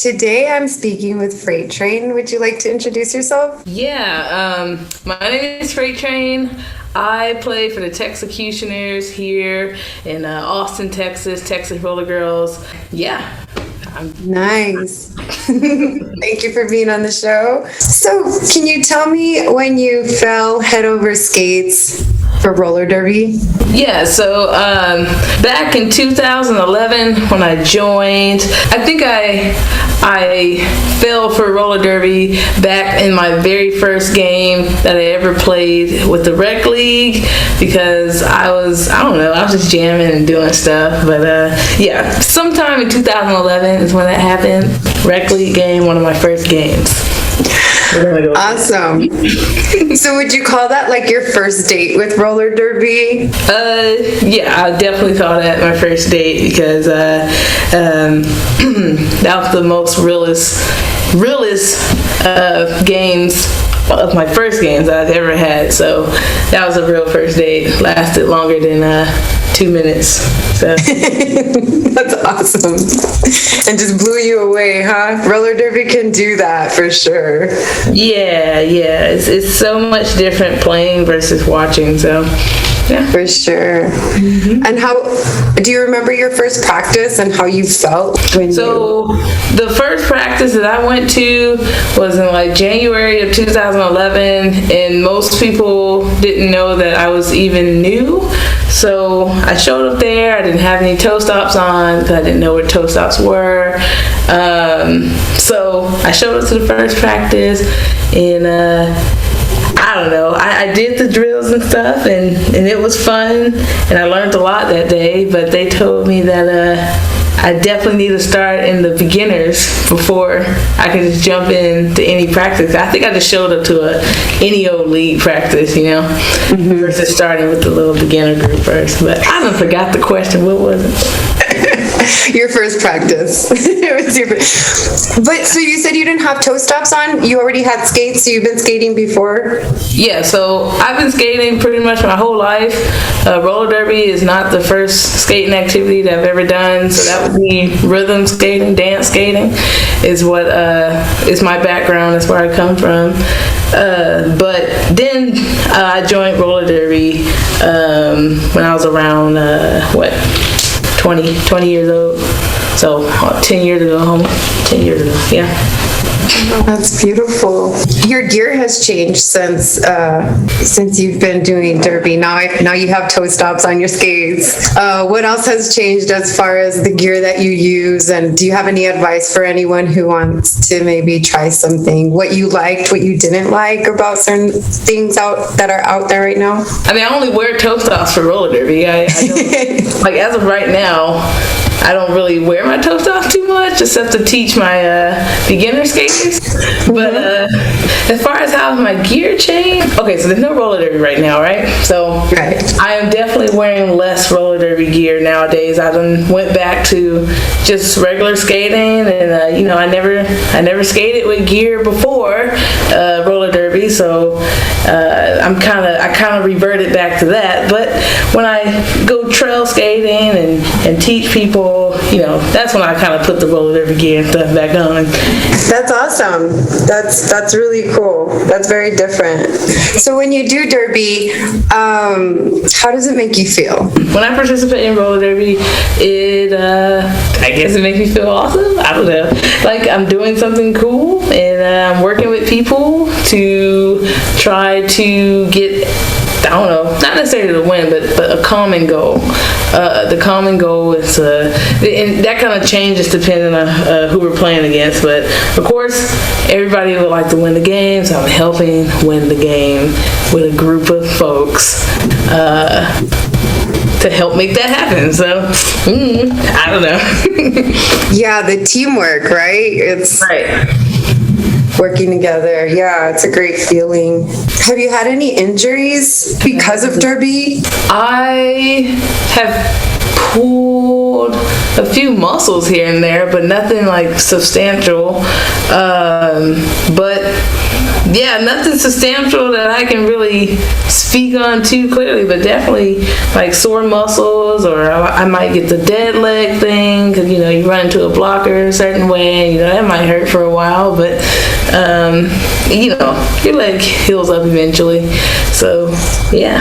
Today I'm speaking with Freight Train. Would you like to introduce yourself? Yeah, my name is Freight Train. I play for the Texecutioners here in Austin, Texas Roller Girls. Yeah. Nice. Thank you for being on the show. So, can you tell me when you fell head over skates for roller derby? Yeah, so back in 2011 when I joined, I think I fell for roller derby back in my very first game that I ever played with the rec league because I was just jamming and doing stuff. But yeah, sometime in 2011 is when that happened. Rec league game, one of my first games. Awesome. So would you call that like your first date with roller derby? Yeah, I definitely call that my first date because that was the most realist games of my first games I've ever had. So that was a real first date. Lasted longer than 2 minutes. So that's awesome. And just blew you away, huh? Roller derby can do that for sure. Yeah. It's so much different playing versus watching. So yeah, for sure. Mm-hmm. And how do you remember your first practice and how you felt the first practice that I went to was in like January of 2011, and most people didn't know that I was even new. So I showed up there. I didn't have any toe stops on because I didn't know what toe stops were. So I showed up to the first practice, and I don't know. I did the drills and stuff, and it was fun, and I learned a lot that day. But they told me that I definitely need to start in the beginners before I can just jump into any practice. I think I just showed up to any old league practice, versus starting with the little beginner group first. But I done forgot the question. What was it? Your first practice. But so you said you didn't have toe stops on? You already had skates, so you've been skating before? Yeah, so I've been skating pretty much my whole life. Roller derby is not the first skating activity that I've ever done, so that would be rhythm skating, dance skating is what is my background. That's where I come from. But then I joined roller derby when I was around 20 years old. So 10 years ago, yeah. That's beautiful. Your gear has changed since you've been doing derby. Now you have toe stops on your skates. What else has changed as far as the gear that you use? And do you have any advice for anyone who wants to maybe try something? What you liked, what you didn't like about certain things that are out there right now? I mean, I only wear toe stops for roller derby. I don't, like as of right now, I don't really wear my toe stops too much, except to teach my beginner skaters. But as far as how my gear changed, okay, so there's no roller derby right now, right? So right. I am definitely wearing less roller derby gear nowadays. I done went back to just regular skating, and I never skated with gear before roller derby, so I kind of reverted back to that. But when I go trail skating and teach people, that's when I kind of put the roller derby gear and stuff back on. That's awesome. That's really cool. That's very different. So when you do derby, how does it make you feel? When I participate in roller derby, I guess it makes me feel awesome. I don't know. Like I'm doing something cool, and I'm working with people to try to get, I don't know, not necessarily to win, but a common goal. The common goal is, and that kind of changes depending on who we're playing against. But of course, everybody would like to win the game, so I'm helping win the game with a group of folks to help make that happen. So, I don't know. Yeah, the teamwork, right? It's right. Working together. Yeah, it's a great feeling. Have you had any injuries because of derby? I have pulled a few muscles here and there, but nothing like substantial. But yeah, nothing substantial that I can really speak on too clearly, but definitely like sore muscles, or I might get the dead leg thing, because you run into a blocker a certain way, that might hurt for a while, but your leg heals up eventually. So yeah.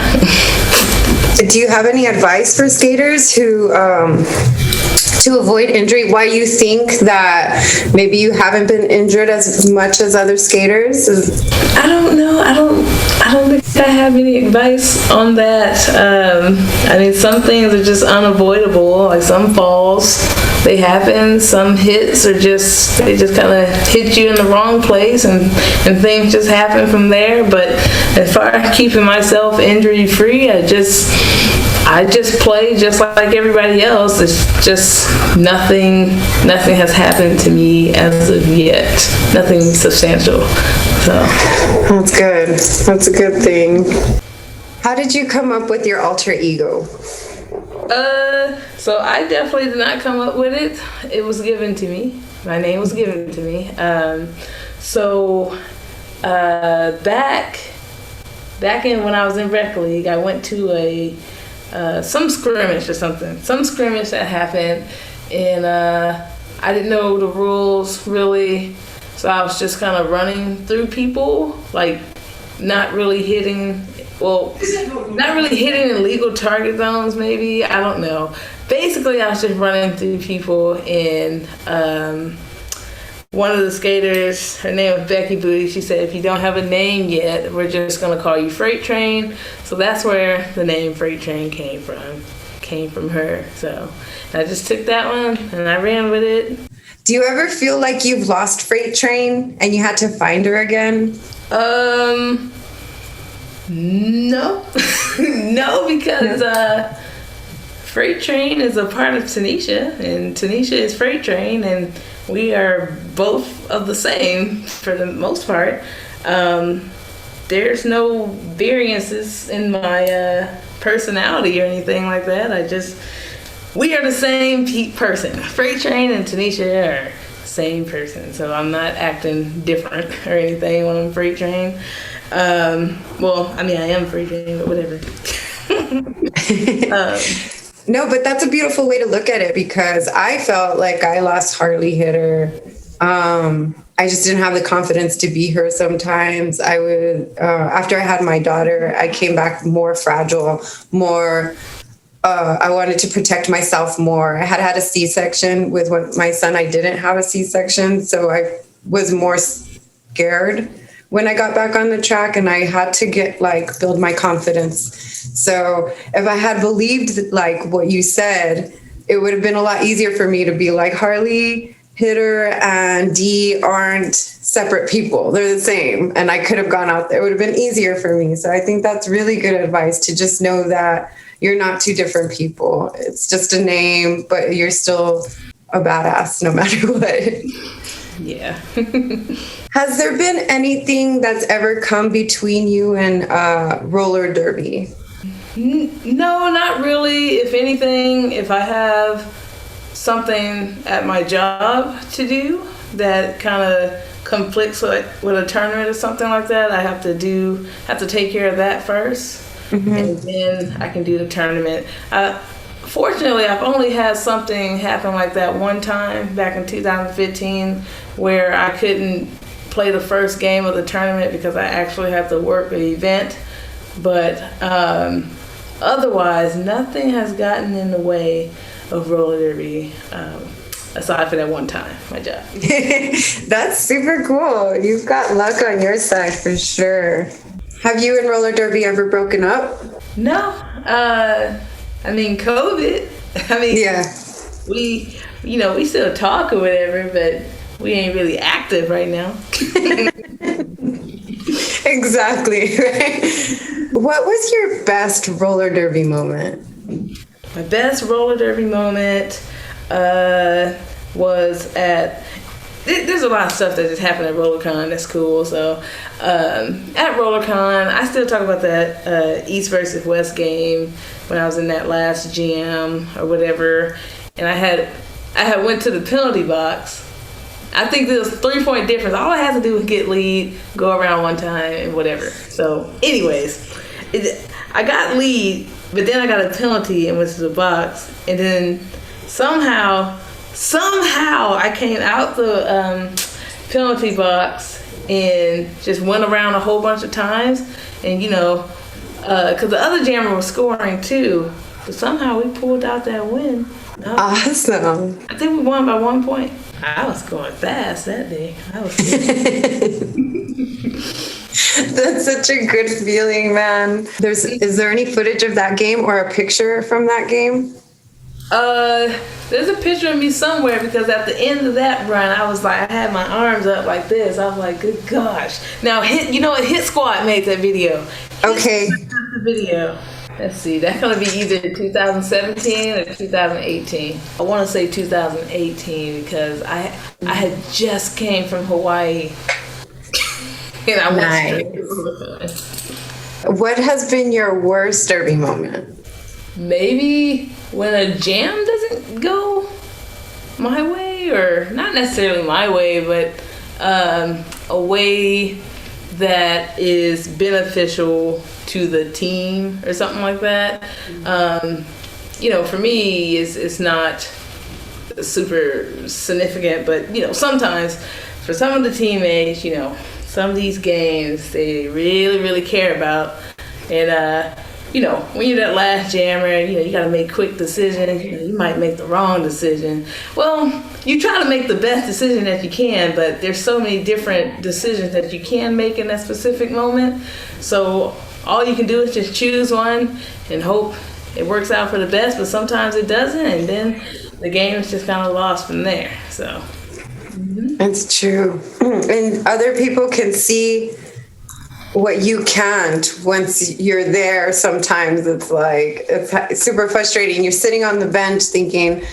Do you have any advice for skaters who to avoid injury? Why you think that maybe you haven't been injured as much as other skaters? I don't know. I don't think I have any advice on that. Some things are just unavoidable. Like some falls, they happen. Some hits they just kind of hit you in the wrong place, and things just happen from there. But as far as keeping myself injury free, I just play just like everybody else. It's just nothing has happened to me as of yet. Nothing substantial. So that's good. That's a good thing. How did you come up with your alter ego? So I definitely did not come up with it. It was given to me. My name was given to me. Back in when I was in rec league, I went to some scrimmage that happened, and I didn't know the rules really, so I was just kind of running through people, like not really hitting in legal target zones, maybe, I don't know. Basically, I was just running through people, and one of the skaters, her name was Becky Booty, she said, if you don't have a name yet, we're just going to call you Freight Train. So that's where the name Freight Train came from her. So I just took that one and I ran with it. Do you ever feel like you've lost Freight Train and you had to find her again? No. No, because Freight Train is a part of Tinisha, and Tinisha is Freight Train, and we are both of the same for the most part. There's no variances in my personality or anything like that. We are the same person. Freight Train and Tinisha are the same person, so I'm not acting different or anything when I'm Freight Train. I am Freight Train, but whatever. No, but that's a beautiful way to look at it, because I felt like I lost Harley Hitter. I just didn't have the confidence to be her sometimes. I would, after I had my daughter, I came back more fragile, more, I wanted to protect myself more. I had a C-section with my son. I didn't have a C-section, so I was more scared when I got back on the track, and I had to build my confidence. So if I had believed what you said, it would have been a lot easier for me to be like, Harley Hitter and Dee aren't separate people. They're the same. And I could have gone out there. It would have been easier for me. So I think that's really good advice, to just know that you're not two different people. It's just a name, but you're still a badass no matter what. Yeah. Has there been anything that's ever come between you and roller derby? No, not really. If anything, if I have something at my job to do that kind of conflicts with a tournament or something like that, I have to take care of that first, and then I can do the tournament. Fortunately, I've only had something happen like that one time back in 2015, where I couldn't play the first game of the tournament because I actually had to work an event. But otherwise, nothing has gotten in the way of roller derby, aside for that one time, my job. That's super cool. You've got luck on your side for sure. Have you and roller derby ever broken up? No. COVID. Yeah. We still talk or whatever, but we ain't really active right now. Exactly, right? What was your best roller derby moment? My best roller derby moment was at... There's a lot of stuff that just happened at Rollercon that's cool. So at Rollercon, I still talk about that East versus West game when I was in that last GM or whatever. And I had went to the penalty box I think there's a 3-point difference. All I had to do was get lead, go around one time, and whatever. So, anyways, I got lead, but then I got a penalty and went to the box, and then somehow I came out the penalty box and just went around a whole bunch of times, and because the other jammer was scoring too, but somehow we pulled out that win. Awesome. I think we won by 1 point. I was going fast that day. That's such a good feeling, man. Is there any footage of that game or a picture from that game? There's a picture of me somewhere, because at the end of that run, I was like, I had my arms up like this. I was like, good gosh. Now, Hit Squad made that video. Okay. The video. Let's see. That's going to be either 2017 or 2018. I want to say 2018 because I had just came from Hawaii. And I went straight. What has been your worst derby moment? Maybe when a jam doesn't go my way, or not necessarily my way, but a way that is beneficial to the team or something like that. For me, it's not super significant, but sometimes for some of the teammates, some of these games they really, really care about, and when you're that last jammer, you got to make quick decisions. You might make the wrong decision. Well, you try to make the best decision that you can, but there's so many different decisions that you can make in that specific moment. So all you can do is just choose one and hope it works out for the best, but sometimes it doesn't, and then the game is just kind of lost from there. So It's true. And other people can see what you can't once you're there. Sometimes it's super frustrating. You're sitting on the bench thinking,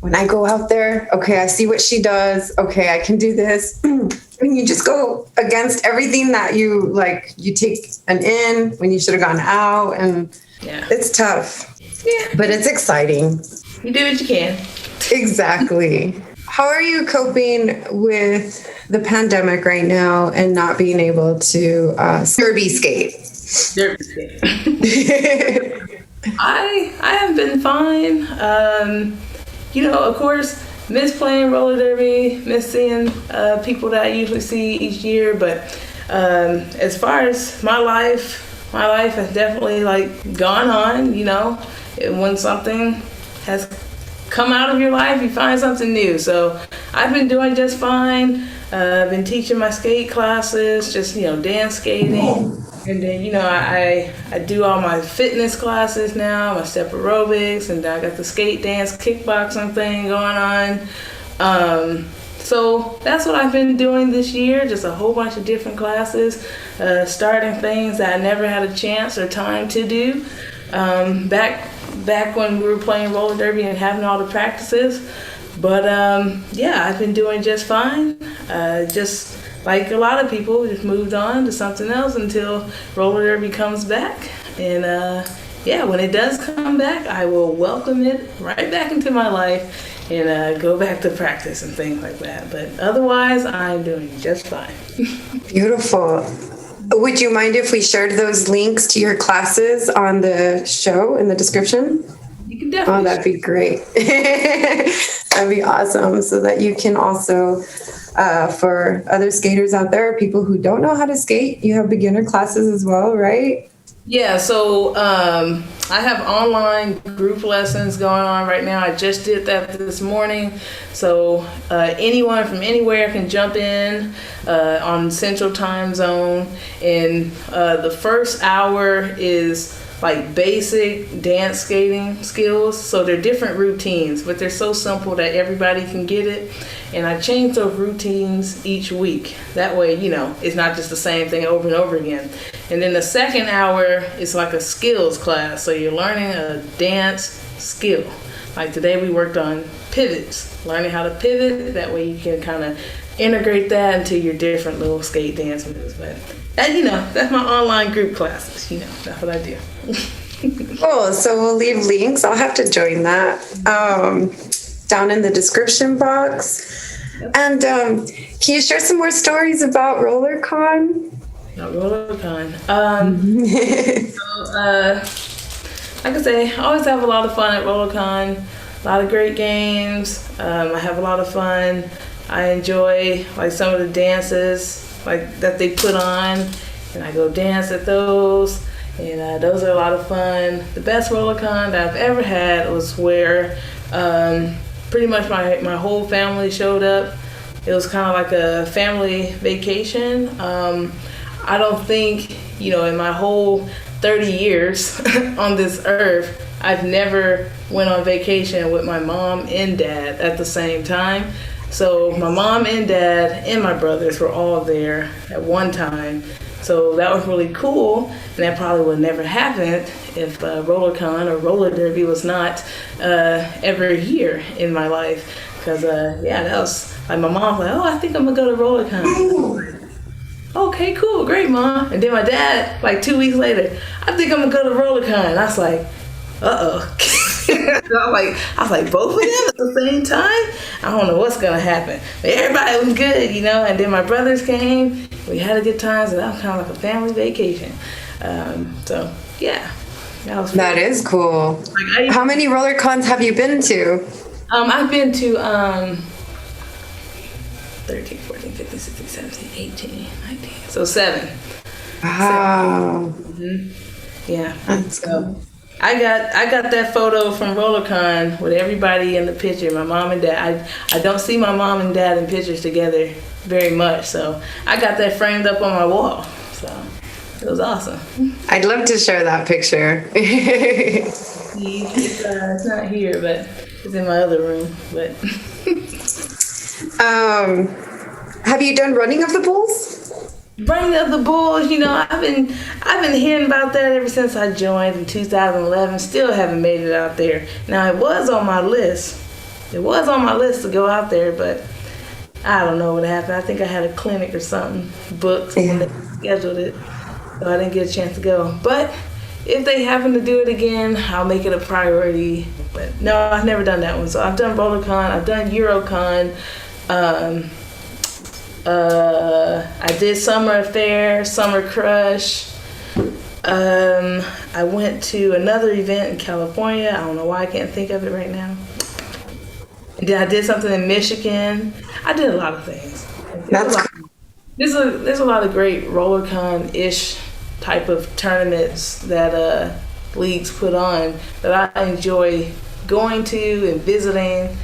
when I go out there, okay, I see what she does. Okay, I can do this. And you just go against everything that you take an in when you should have gone out. And It's tough. Yeah. But it's exciting. You do what you can. Exactly. How are you coping with the pandemic right now and not being able to derby skate? Derby skate. I have been fine. Of course, miss playing roller derby, miss seeing people that I usually see each year. But as far as my life has definitely gone on. When something has come out of your life, you find something new. So I've been doing just fine. I've been teaching my skate classes, just dance skating, and then I do all my fitness classes now, my step aerobics, and I got the skate dance kickboxing thing going on. So that's what I've been doing this year, just a whole bunch of different classes, starting things that I never had a chance or time to do. Back when we were playing roller derby and having all the practices. But I've been doing just fine. Just like a lot of people, just moved on to something else until roller derby comes back. And when it does come back, I will welcome it right back into my life and go back to practice and things like that. But otherwise, I'm doing just fine. Beautiful. Would you mind if we shared those links to your classes on the show in the description? You can definitely. Oh, that'd be great. That'd be awesome. So that you can also, for other skaters out there, people who don't know how to skate, you have beginner classes as well, right? Yeah, so I have online group lessons going on right now. I just did that this morning. So anyone from anywhere can jump in on Central Time Zone. And the first hour is basic dance skating skills. So they're different routines, but they're so simple that everybody can get it. And I change those routines each week. That way, it's not just the same thing over and over again. And then the second hour is like a skills class. So you're learning a dance skill. Like today we worked on pivots, learning how to pivot. That way you can kind of integrate that into your different little skate dance moves. But that's my online group classes. That's what I do. Cool. So we'll leave links. I'll have to join that down in the description box. And can you share some more stories about Rollercon? Rollercon. Like I say, I always have a lot of fun at Rollercon. A lot of great games. I have a lot of fun. I enjoy like some of the dances like that they put on, and I go dance at those. And those are a lot of fun. The best Rollercon that I've ever had was where pretty much my whole family showed up. It was kind of like a family vacation. I don't think, in my whole 30 years on this earth, I've never went on vacation with my mom and dad at the same time. So my mom and dad and my brothers were all there at one time. So that was really cool, and that probably would never happen if Rollercon or roller derby was not ever here in my life. Because, that was, like, my mom was like, oh, I think I'm going to go to Rollercon. Okay, cool, great, Mom. And then my dad, like 2 weeks later, I think I'm going to go to Rollercon. And I was like, uh-oh. I was like, both of them at the same time? I don't know what's gonna happen. But everybody was good, and then my brothers came. We had a good time, so that was kind of like a family vacation. So yeah, that is cool. Like, how many Rollercons have you been to? I've been to 13, 14, 15, 16, 17, 18, 19. So 7. Wow. 7. Mm-hmm. Yeah. That's cool. I got that photo from Rollercon with everybody in the picture. My mom and dad. I don't see my mom and dad in pictures together very much, so I got that framed up on my wall. So it was awesome. I'd love to share that picture. It's not here, but it's in my other room. But have you done running of the bulls? Running of the bulls, I've been hearing about that ever since I joined in 2011. Still haven't made it out there. Now it was on my list. It was on my list to go out there, but I don't know what happened. I think I had a clinic or something booked when they scheduled it, so I didn't get a chance to go. But if they happen to do it again, I'll make it a priority. But no, I've never done that one. So I've done Rollercon, I've done Eurocon. I did Summer Affair, Summer Crush. I went to another event in California. I don't know why I can't think of it right now. And then I did something in Michigan. I did a lot of things. There's a lot of great Rollercon-ish type of tournaments that leagues put on that I enjoy going to and visiting.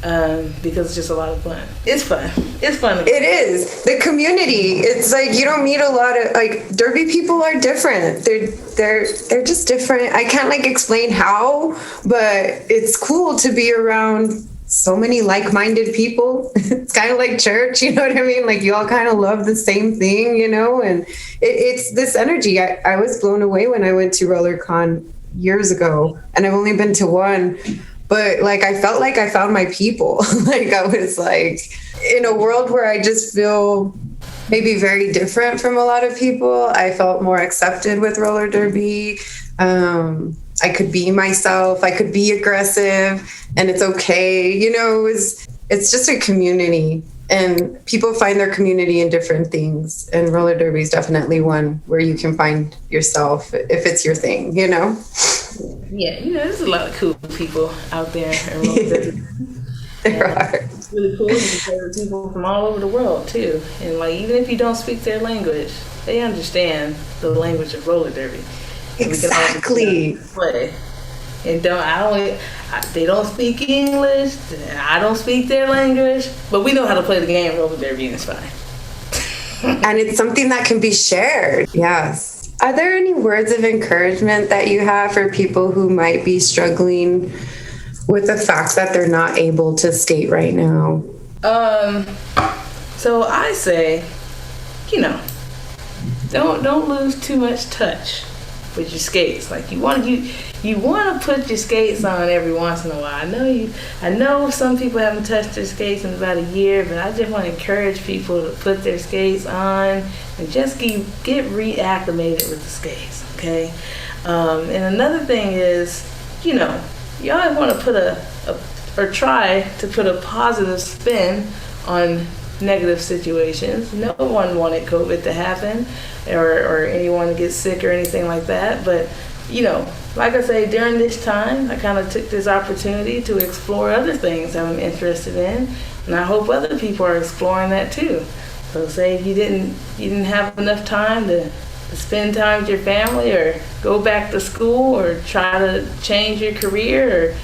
Because it's just a lot of fun. It's fun. It's fun. It is. The community. It's like you don't meet a lot of derby people are different. They're just different. I can't explain how, but it's cool to be around so many like-minded people. It's kind of like church, you know what I mean? You all kind of love the same thing, and it's this energy. I was blown away when I went to Rollercon years ago, and I've only been to one. But I felt like I found my people. I was in a world where I just feel maybe very different from a lot of people. I felt more accepted with roller derby. I could be myself. I could be aggressive, and it's okay. It's just a community, and people find their community in different things. And roller derby is definitely one where you can find yourself if it's your thing. Yeah, there's a lot of cool people out there in roller derby. There are. It's really cool because there's people from all over the world too, and even if you don't speak their language, they understand the language of roller derby. Exactly. Play. And they don't speak English. I don't speak their language, but we know how to play the game roller derby, and it's fine. And it's something that can be shared. Yes. Are there any words of encouragement that you have for people who might be struggling with the fact that they're not able to skate right now? So I say, don't lose too much touch with your skates. You want to put your skates on every once in a while. I know some people haven't touched their skates in about a year, but I just want to encourage people to put their skates on and just get reacclimated with the skates, okay? And another thing is, you always want to put try to put a positive spin on negative situations. No one wanted COVID to happen or anyone to get sick or anything like that. But, like I say, during this time, I kind of took this opportunity to explore other things that I'm interested in. And I hope other people are exploring that too. So say if you didn't have enough time to spend time with your family or go back to school or try to change your career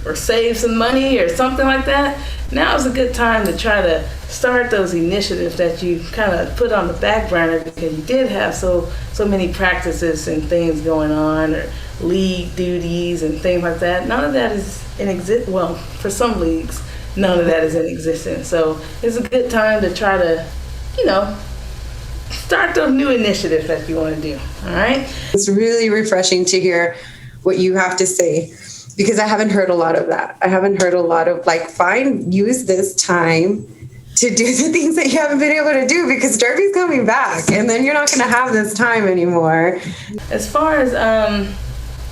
or save some money or something like that, now is a good time to try to start those initiatives that you kind of put on the back burner because you did have so many practices and things going on or league duties and things like that. None of that is in existence. Well, for some leagues, none of that is in existence. So it's a good time to try to, start those new initiatives that you want to do. All right. It's really refreshing to hear what you have to say, because I haven't heard a lot of that. I haven't heard a lot of use this time to do the things that you haven't been able to do because Derby's coming back and then you're not going to have this time anymore. As far as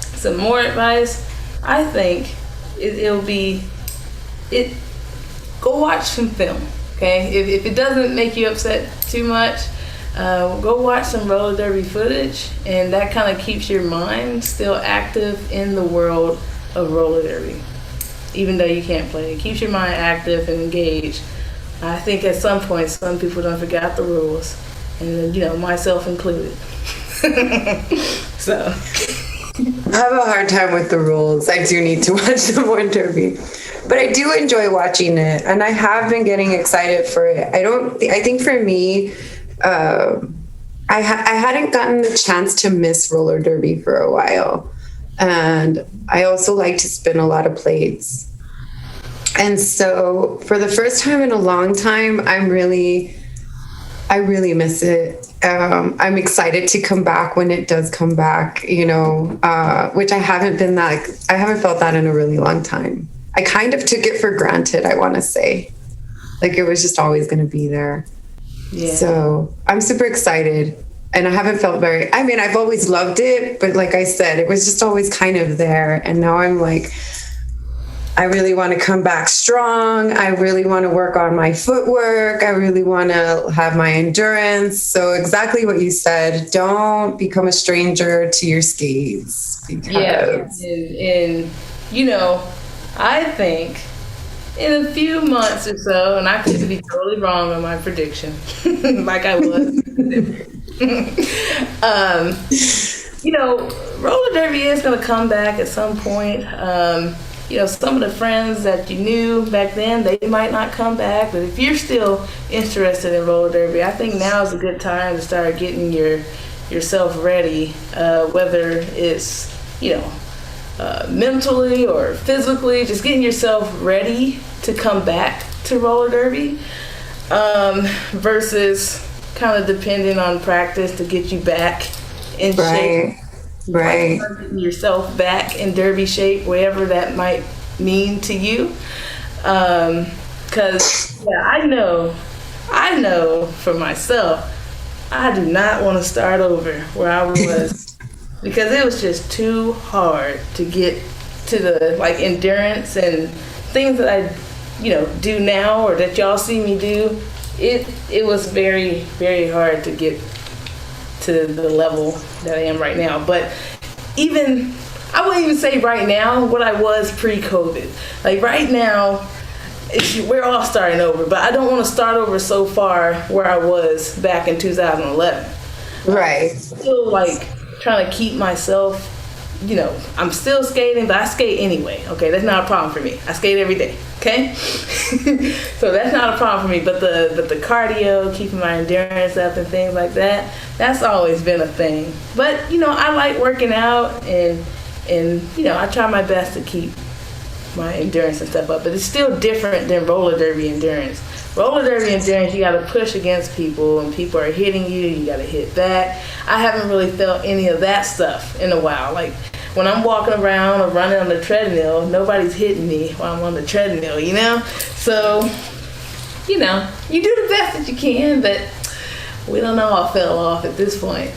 some more advice, I think it'll be go watch some film. Okay, if it doesn't make you upset too much, go watch some roller derby footage, and that kind of keeps your mind still active in the world of roller derby, even though you can't play. It keeps your mind active and engaged. I think at some point, some people don't forget the rules, and myself included. So I have a hard time with the rules. I do need to watch some more derby. But I do enjoy watching it, and I have been getting excited for it. I think for me, I hadn't gotten the chance to miss roller derby for a while. And I also like to spin a lot of plates. And so for the first time in a long time, I really miss it. I'm excited to come back when it does come back, which I haven't felt that in a really long time. I kind of took it for granted, I want to say. It was just always going to be there. Yeah. So I'm super excited. And I haven't felt I've always loved it, but like I said, it was just always kind of there. And now I'm I really want to come back strong. I really want to work on my footwork. I really want to have my endurance. So exactly what you said, don't become a stranger to your skates. Because... Yeah, and I think in a few months or so, and I could be totally wrong on my prediction, like I was. Roller derby is going to come back at some point. Some of the friends that you knew back then, they might not come back. But if you're still interested in roller derby, I think now is a good time to start getting yourself ready, whether it's, mentally or physically, just getting yourself ready to come back to roller derby, versus kind of depending on practice to get you back in shape. Right. Getting yourself back in derby shape, whatever that might mean to you. Because I know for myself, I do not want to start over where I was because it was just too hard to get to the endurance and things that I do now or that y'all see me do. It was very, very hard to get to the level that I am right now. But I wouldn't even say right now what I was pre-COVID. Right now, we're all starting over, but I don't want to start over so far where I was back in 2011. Right. I'm still trying to keep myself, I'm still skating, but I skate anyway. Okay, that's not a problem for me. I skate every day. Okay, so that's not a problem for me. But the cardio, keeping my endurance up and things like that, that's always been a thing. But I like working out and I try my best to keep my endurance and stuff up. But it's still different than roller derby endurance. Roller derby endurance, you got to push against people, and people are hitting you. You got to hit back. I haven't really felt any of that stuff in a while. When I'm walking around or running on the treadmill, nobody's hitting me while I'm on the treadmill, So, you do the best that you can, but we don't know how I fell off at this point.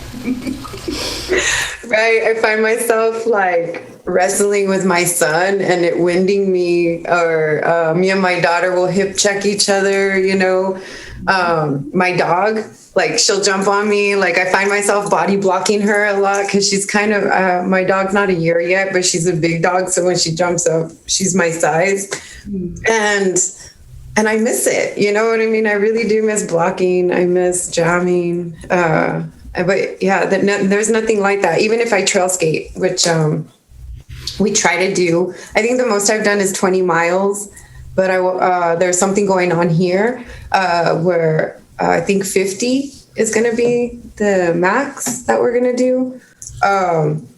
Right. I find myself like wrestling with my son and it winding me, or me and my daughter will hip check each other, you know. My dog, like she'll jump on me. Like I find myself body blocking her a lot because she's kind of, my dog's not a year yet, but she's a big dog. So when she jumps up, she's my size. And I miss it. You know what I mean? I really do miss blocking. I miss jamming. But yeah, there's nothing like that. Even if I trail skate, which we try to do. I think the most I've done is 20 miles. But there's something going on here where I think 50 is going to be the max that we're going to do.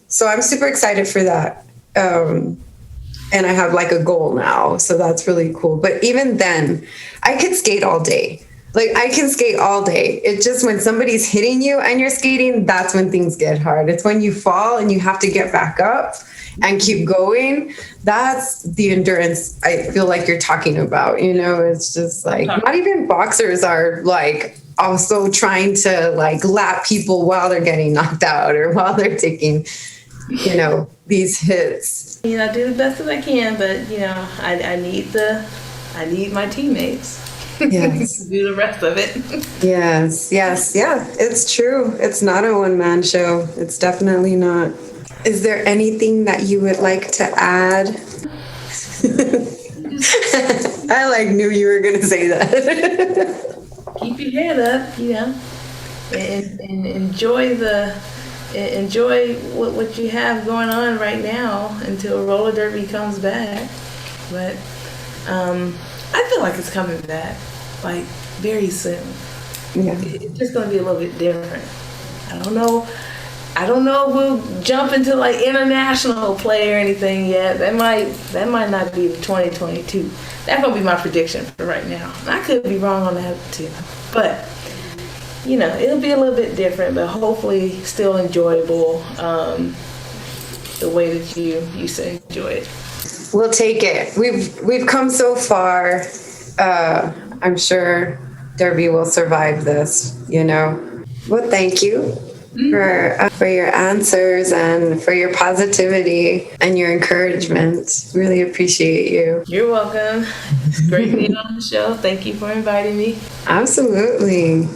So I'm super excited for that. And I have like a goal now. So that's really cool. But even then, I could skate all day. Like I can skate all day. It's just when somebody's hitting you and you're skating, that's when things get hard. It's when you fall and you have to get back up and keep going. That's the endurance I feel like you're talking about. You know, it's just like not even boxers are like also trying to like lap people while they're getting knocked out or while they're taking, you know, these hits. You know, I do the best that I can, but you know, I need my teammates. Yes. To do the rest of it. Yes. Yeah, it's true. It's not a one-man show. It's definitely not. Is there anything that you would like to add? I like knew you were going to say that. Keep your head up, you know, and enjoy what you have going on right now until roller derby comes back. But I feel like it's coming back, like very soon. Yeah. It's just going to be a little bit different. I don't know if we'll jump into like international play or anything yet. That might not be 2022. That's gonna be my prediction for right now. I could be wrong on that too. But you know, it'll be a little bit different, but hopefully still enjoyable, the way that you used to enjoy it. We'll take it. We've come so far. I'm sure Derby will survive this, you know. Well, thank you for your answers and for your positivity and your encouragement. Really appreciate you. You're welcome. It's great being on the show. Thank you for inviting me. Absolutely.